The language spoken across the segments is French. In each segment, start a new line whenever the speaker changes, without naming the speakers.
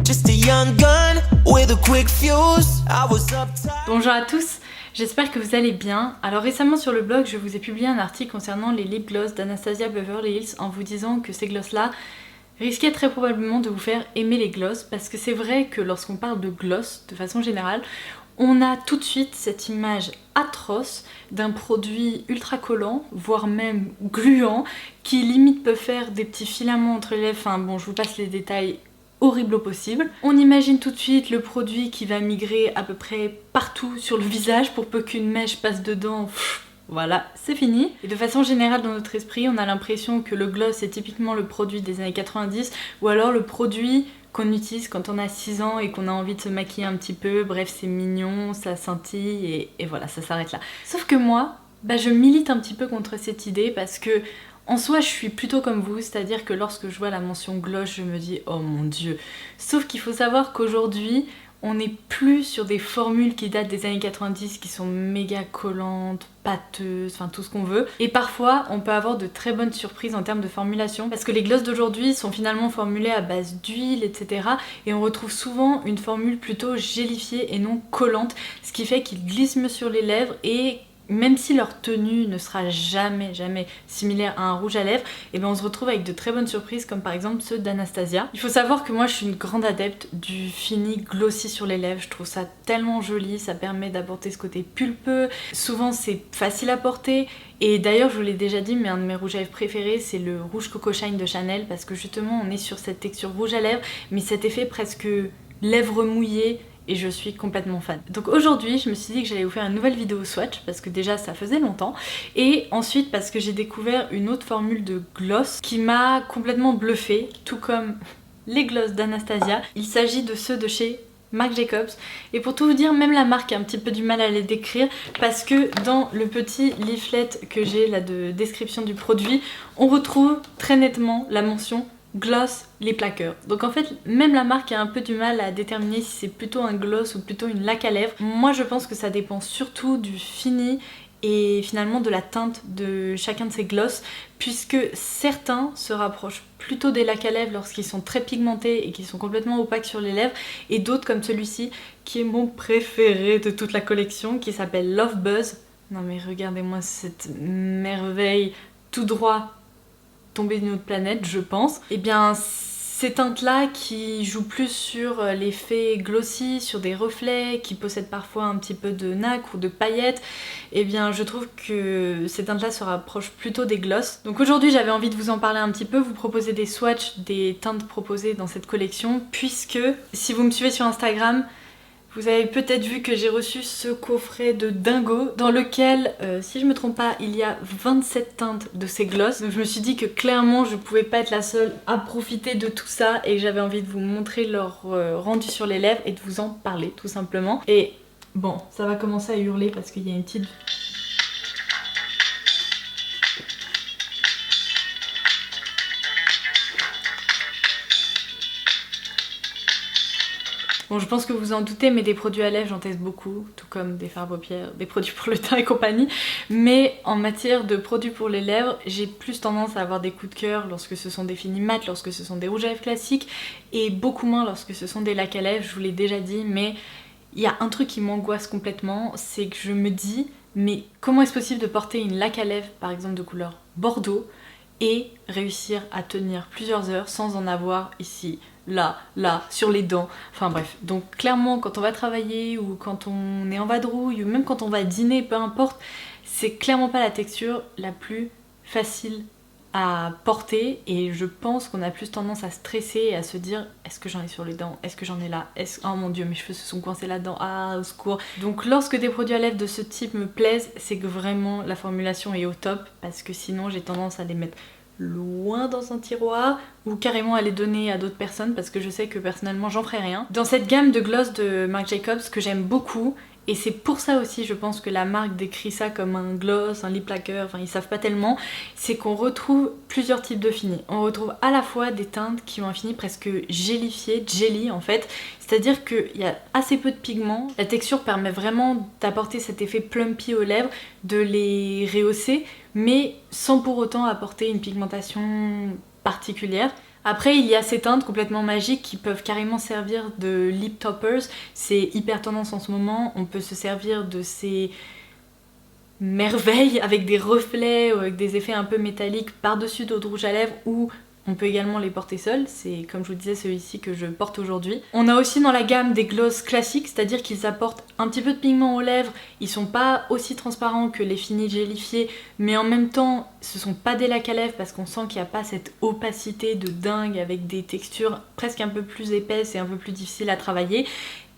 just a young gun with a quick fuse. I was uptight.
Bonjour à tous, j'espère que vous allez bien. Alors récemment sur le blog, je vous ai publié un article concernant les lip gloss d'Anastasia Beverly Hills en vous disant que ces gloss là risquaient très probablement de vous faire aimer les gloss, parce que c'est vrai que lorsqu'on parle de gloss de façon générale, on a tout de suite cette image atroce d'un produit ultra collant, voire même gluant, qui limite peut faire des petits filaments entre les lèvres. Enfin bon, je vous passe les détails horribles au possible. On imagine tout de suite le produit qui va migrer à peu près partout sur le visage pour peu qu'une mèche passe dedans. Pff, voilà, c'est fini. Et de façon générale dans notre esprit, on a l'impression que le gloss est typiquement le produit des années 90, ou alors le produit qu'on utilise quand on a 6 ans et qu'on a envie de se maquiller un petit peu. Bref, c'est mignon, ça scintille et voilà, ça s'arrête là. Sauf que moi, je milite un petit peu contre cette idée parce que en soi, je suis plutôt comme vous, c'est-à-dire que lorsque je vois la mention gloss, je me dis oh mon dieu. Sauf qu'il faut savoir qu'aujourd'hui, on n'est plus sur des formules qui datent des années 90 qui sont méga collantes, pâteuses, enfin tout ce qu'on veut. Et parfois, on peut avoir de très bonnes surprises en termes de formulation parce que les glosses d'aujourd'hui sont finalement formulés à base d'huile, etc. Et on retrouve souvent une formule plutôt gélifiée et non collante, ce qui fait qu'ils glissent mieux sur les lèvres et même si leur tenue ne sera jamais similaire à un rouge à lèvres, et on se retrouve avec de très bonnes surprises comme par exemple ceux d'Anastasia. Il faut savoir que moi je suis une grande adepte du fini glossy sur les lèvres, je trouve ça tellement joli, ça permet d'apporter ce côté pulpeux, souvent c'est facile à porter, et d'ailleurs je vous l'ai déjà dit, mais un de mes rouges à lèvres préférés c'est le rouge Coco Shine de Chanel, parce que justement on est sur cette texture rouge à lèvres, mais cet effet presque lèvres mouillées, et je suis complètement fan. Donc aujourd'hui je me suis dit que j'allais vous faire une nouvelle vidéo swatch parce que déjà ça faisait longtemps, et ensuite parce que j'ai découvert une autre formule de gloss qui m'a complètement bluffée, tout comme les gloss d'Anastasia. Il s'agit de ceux de chez Marc Jacobs, et pour tout vous dire, même la marque a un petit peu du mal à les décrire parce que dans le petit leaflet que j'ai là de description du produit, on retrouve très nettement la mention gloss lip lacquer. Donc en fait même la marque a un peu du mal à déterminer si c'est plutôt un gloss ou plutôt une laque à lèvres. Moi je pense que ça dépend surtout du fini et finalement de la teinte de chacun de ces gloss, puisque certains se rapprochent plutôt des lacs à lèvres lorsqu'ils sont très pigmentés et qu'ils sont complètement opaques sur les lèvres, et d'autres comme celui-ci qui est mon préféré de toute la collection, qui s'appelle Love Buzz. Non mais regardez-moi cette merveille tout droit tombé d'une autre planète, je pense. Et bien ces teintes là qui jouent plus sur l'effet glossy, sur des reflets, qui possèdent parfois un petit peu de nacre ou de paillettes, et bien je trouve que ces teintes là se rapprochent plutôt des gloss. Donc aujourd'hui j'avais envie de vous en parler un petit peu, vous proposer des swatchs des teintes proposées dans cette collection, puisque si vous me suivez sur Instagram, vous avez peut-être vu que j'ai reçu ce coffret de dingo dans lequel, si je me trompe pas, il y a 27 teintes de ces gloss. Donc je me suis dit que clairement je pouvais pas être la seule à profiter de tout ça, et j'avais envie de vous montrer leur rendu sur les lèvres et de vous en parler tout simplement. Et bon, ça va commencer à hurler parce qu'il y a une petite... Bon, je pense que vous en doutez, mais des produits à lèvres j'en teste beaucoup, tout comme des fards à paupières, des produits pour le teint et compagnie. Mais en matière de produits pour les lèvres, j'ai plus tendance à avoir des coups de cœur lorsque ce sont des finis mat, lorsque ce sont des rouges à lèvres classiques, et beaucoup moins lorsque ce sont des lacs à lèvres, je vous l'ai déjà dit. Mais il y a un truc qui m'angoisse complètement, c'est que je me dis, mais comment est-ce possible de porter une laque à lèvres, par exemple de couleur bordeaux, et réussir à tenir plusieurs heures sans en avoir ici, là, sur les dents, enfin bref. Donc clairement quand on va travailler ou quand on est en vadrouille ou même quand on va dîner, peu importe, c'est clairement pas la texture la plus facile à porter, et je pense qu'on a plus tendance à stresser et à se dire est-ce que j'en ai sur les dents, est-ce que j'en ai là, oh mon dieu mes cheveux se sont coincés là-dedans, ah au secours. Donc lorsque des produits à lèvres de ce type me plaisent, c'est que vraiment la formulation est au top, parce que sinon j'ai tendance à les mettre loin dans un tiroir ou carrément à les donner à d'autres personnes, parce que je sais que personnellement j'en ferai rien. Dans cette gamme de gloss de Marc Jacobs que j'aime beaucoup, et c'est pour ça aussi je pense que la marque décrit ça comme un gloss, un lip lacquer, enfin ils savent pas tellement, c'est qu'on retrouve plusieurs types de finis. On retrouve à la fois des teintes qui ont un fini presque gélifié, jelly en fait, c'est-à-dire qu'il y a assez peu de pigments, la texture permet vraiment d'apporter cet effet plumpy aux lèvres, de les rehausser, mais sans pour autant apporter une pigmentation particulière. Après, il y a ces teintes complètement magiques qui peuvent carrément servir de lip toppers. C'est hyper tendance en ce moment. On peut se servir de ces merveilles avec des reflets ou avec des effets un peu métalliques par-dessus d'autres rouges à lèvres, ou on peut également les porter seuls. C'est comme je vous disais celui-ci que je porte aujourd'hui. On a aussi dans la gamme des gloss classiques, c'est-à-dire qu'ils apportent un petit peu de pigment aux lèvres. Ils sont pas aussi transparents que les finis gélifiés, mais en même temps ce sont pas des lacs à lèvres parce qu'on sent qu'il n'y a pas cette opacité de dingue avec des textures presque un peu plus épaisses et un peu plus difficiles à travailler.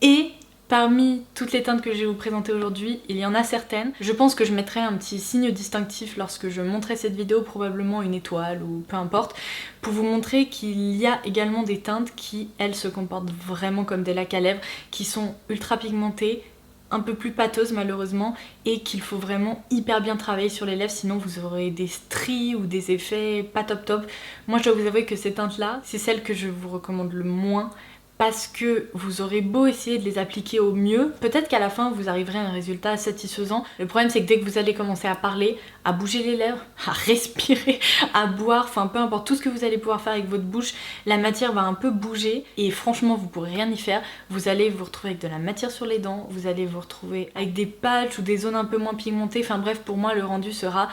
Et parmi toutes les teintes que je vais vous présenter aujourd'hui, il y en a certaines. Je pense que je mettrai un petit signe distinctif lorsque je montrerai cette vidéo, probablement une étoile ou peu importe, pour vous montrer qu'il y a également des teintes qui, elles, se comportent vraiment comme des lacs à lèvres, qui sont ultra pigmentées, un peu plus pâteuses malheureusement, et qu'il faut vraiment hyper bien travailler sur les lèvres, sinon vous aurez des stries ou des effets pas top top. Moi je dois vous avouer que ces teintes là, c'est celles que je vous recommande le moins, parce que vous aurez beau essayer de les appliquer au mieux, peut-être qu'à la fin vous arriverez à un résultat satisfaisant. Le problème c'est que dès que vous allez commencer à parler, à bouger les lèvres, à respirer, à boire, enfin peu importe tout ce que vous allez pouvoir faire avec votre bouche, la matière va un peu bouger et franchement vous pourrez rien y faire. Vous allez vous retrouver avec de la matière sur les dents, vous allez vous retrouver avec des patchs ou des zones un peu moins pigmentées, enfin bref, pour moi le rendu sera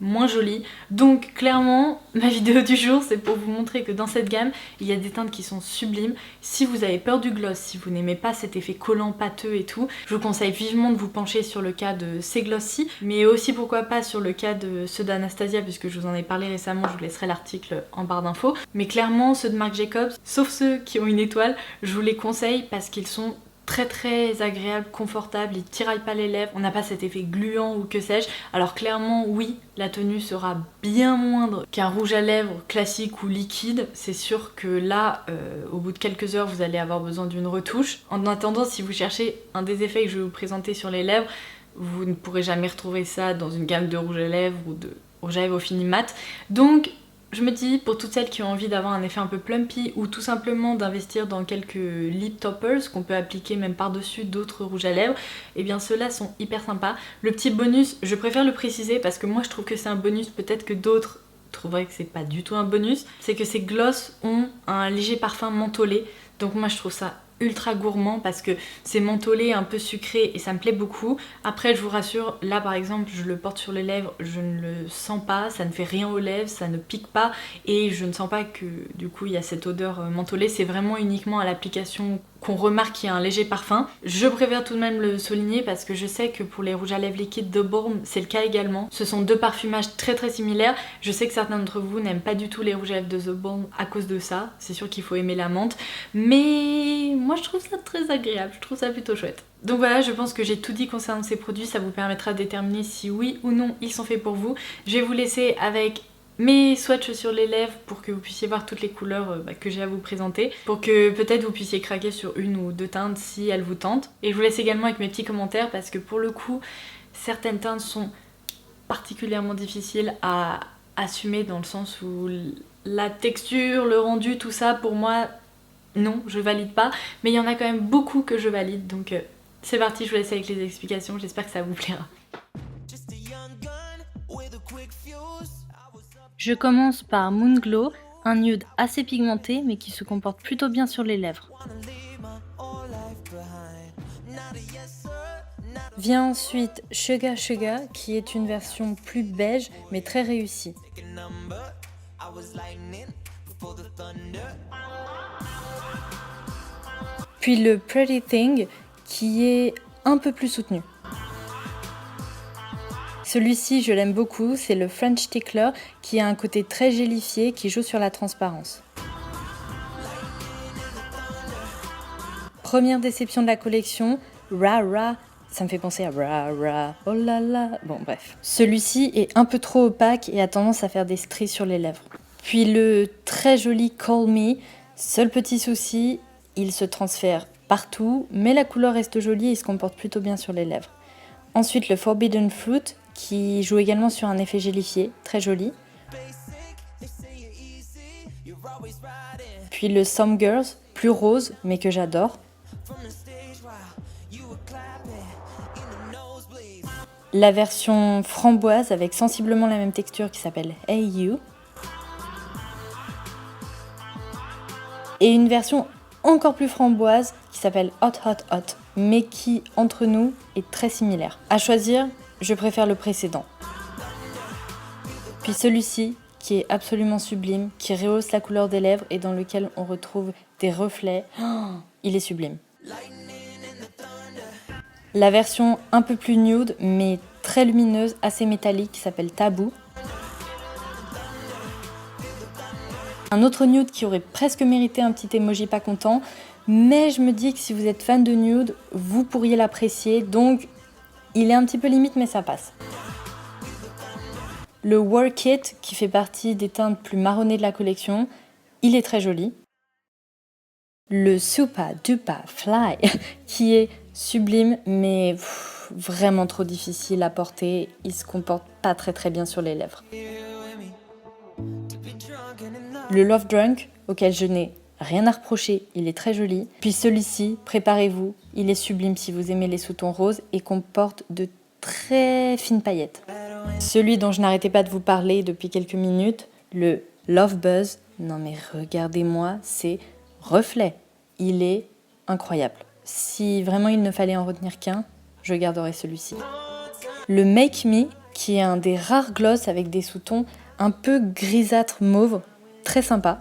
moins jolie. Donc clairement ma vidéo du jour c'est pour vous montrer que dans cette gamme il y a des teintes qui sont sublimes. Si vous avez peur du gloss, si vous n'aimez pas cet effet collant pâteux et tout, je vous conseille vivement de vous pencher sur le cas de ces gloss-ci, mais aussi pourquoi pas sur le cas de ceux d'Anastasia, puisque je vous en ai parlé récemment, je vous laisserai l'article en barre d'infos. Mais clairement ceux de Marc Jacobs, sauf ceux qui ont une étoile, je vous les conseille parce qu'ils sont très agréable, confortable, il tiraille pas les lèvres, on n'a pas cet effet gluant ou que sais-je. Alors clairement oui, la tenue sera bien moindre qu'un rouge à lèvres classique ou liquide. C'est sûr que là, au bout de quelques heures, vous allez avoir besoin d'une retouche. En attendant, si vous cherchez un des effets que je vais vous présenter sur les lèvres, vous ne pourrez jamais retrouver ça dans une gamme de rouge à lèvres ou de rouge à lèvres au fini mat. Donc je me dis, pour toutes celles qui ont envie d'avoir un effet un peu plumpy ou tout simplement d'investir dans quelques lip toppers qu'on peut appliquer même par-dessus d'autres rouges à lèvres, et bien ceux-là sont hyper sympas. Le petit bonus, je préfère le préciser parce que moi je trouve que c'est un bonus, peut-être que d'autres trouveraient que c'est pas du tout un bonus, c'est que ces gloss ont un léger parfum mentholé, donc moi je trouve ça ultra gourmand parce que c'est mentholé, un peu sucré et ça me plaît beaucoup. Après je vous rassure, là par exemple je le porte sur les lèvres, je ne le sens pas, ça ne fait rien aux lèvres, ça ne pique pas et je ne sens pas que du coup il y a cette odeur mentholée. C'est vraiment uniquement à l'application qu'on remarque qu'il y a un léger parfum. Je préfère tout de même le souligner parce que je sais que pour les rouges à lèvres liquides de Balm c'est le cas également. Ce sont deux parfumages très similaires. Je sais que certains d'entre vous n'aiment pas du tout les rouges à lèvres de The Balm à cause de ça. C'est sûr qu'il faut aimer la menthe, mais moi je trouve ça très agréable, je trouve ça plutôt chouette. Donc voilà, je pense que j'ai tout dit concernant ces produits, ça vous permettra de déterminer si oui ou non ils sont faits pour vous. Je vais vous laisser avec mes swatchs sur les lèvres pour que vous puissiez voir toutes les couleurs que j'ai à vous présenter, pour que peut-être vous puissiez craquer sur une ou deux teintes si elles vous tentent. Et je vous laisse également avec mes petits commentaires parce que pour le coup, certaines teintes sont particulièrement difficiles à assumer dans le sens où la texture, le rendu, tout ça pour moi, non, je valide pas, mais il y en a quand même beaucoup que je valide, donc c'est parti, je vous laisse avec les explications, j'espère que ça vous plaira.
Just a young gun with a quick fuse.
Je commence par Moon Glow, un nude assez pigmenté mais qui se comporte plutôt bien sur les lèvres.
Wanna leave my old life behind. Not a yes sir, not a
Vient ensuite Sugar Sugar qui est une version plus beige mais très réussie.
pick a number. I was lightning before the thunder.
Puis le Pretty Thing qui est un peu plus soutenu. Celui-ci je l'aime beaucoup, c'est le French Tickler qui a un côté très gélifié qui joue sur la transparence. Première déception de la collection, Ra Ra, ça me fait penser à Ra Ra, oh là là, bon bref. Celui-ci est un peu trop opaque et a tendance à faire des stries sur les lèvres. Puis le très joli Call Me, seul petit souci, il se transfère partout, mais la couleur reste jolie et se comporte plutôt bien sur les lèvres. Ensuite le Forbidden Fruit, qui joue également sur un effet gélifié, très joli. Puis le Some Girls, plus rose, mais que j'adore. La version framboise avec sensiblement la même texture qui s'appelle Hey You. Et une version encore plus framboise qui s'appelle Hot Hot Hot, mais qui, entre nous, est très similaire. À choisir, je préfère le précédent. Puis celui-ci, qui est absolument sublime, qui rehausse la couleur des lèvres et dans lequel on retrouve des reflets. Oh, il est sublime. La version un peu plus nude, mais très lumineuse, assez métallique, qui s'appelle Taboo. Un autre nude qui aurait presque mérité un petit emoji pas content, mais je me dis que si vous êtes fan de nude, vous pourriez l'apprécier, donc il est un petit peu limite, mais ça passe. Le Work It, qui fait partie des teintes plus marronnées de la collection, il est très joli. Le Super Duper Fly, qui est sublime, mais vraiment trop difficile à porter. Il se comporte pas très bien sur les lèvres. Le Love Drunk, auquel je n'ai rien à reprocher, il est très joli. Puis celui-ci, préparez-vous, il est sublime si vous aimez les sous-tons roses et comporte de très fines paillettes. Celui dont je n'arrêtais pas de vous parler depuis quelques minutes, le Love Buzz, non mais regardez-moi, c'est reflet. Il est incroyable. Si vraiment il ne fallait en retenir qu'un, je garderais celui-ci. Le Make Me, qui est un des rares gloss avec des sous-tons un peu grisâtre mauve, très sympa.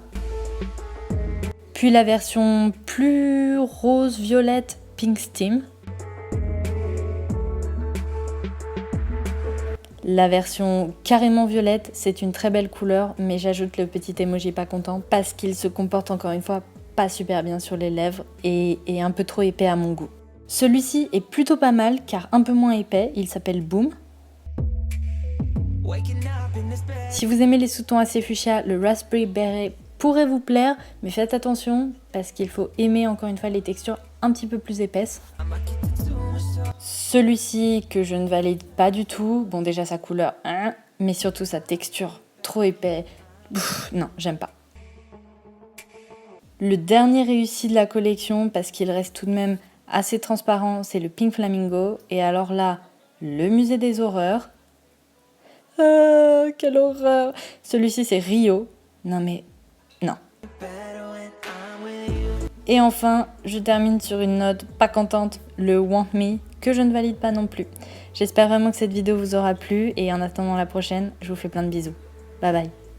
Puis la version plus rose-violette Pink Steam. La version carrément violette, c'est une très belle couleur, mais j'ajoute le petit emoji pas content parce qu'il se comporte encore une fois pas super bien sur les lèvres et un peu trop épais à mon goût. Celui-ci est plutôt pas mal car un peu moins épais, il s'appelle Boom. Si vous aimez les sous-tons assez fuchsia, le Raspberry Beret pourrait vous plaire, mais faites attention parce qu'il faut aimer encore une fois les textures un petit peu plus épaisses. Celui-ci que je ne valide pas du tout, bon déjà sa couleur, mais surtout sa texture, trop épais, non j'aime pas. Le dernier réussi de la collection, parce qu'il reste tout de même assez transparent, c'est le Pink Flamingo, et alors là, le musée des horreurs. Ah, quelle horreur! Celui-ci c'est Rio, non mais non. Et enfin, je termine sur une note pas contente, le Want Me, que je ne valide pas non plus. J'espère vraiment que cette vidéo vous aura plu et en attendant la prochaine, je vous fais plein de bisous. Bye bye.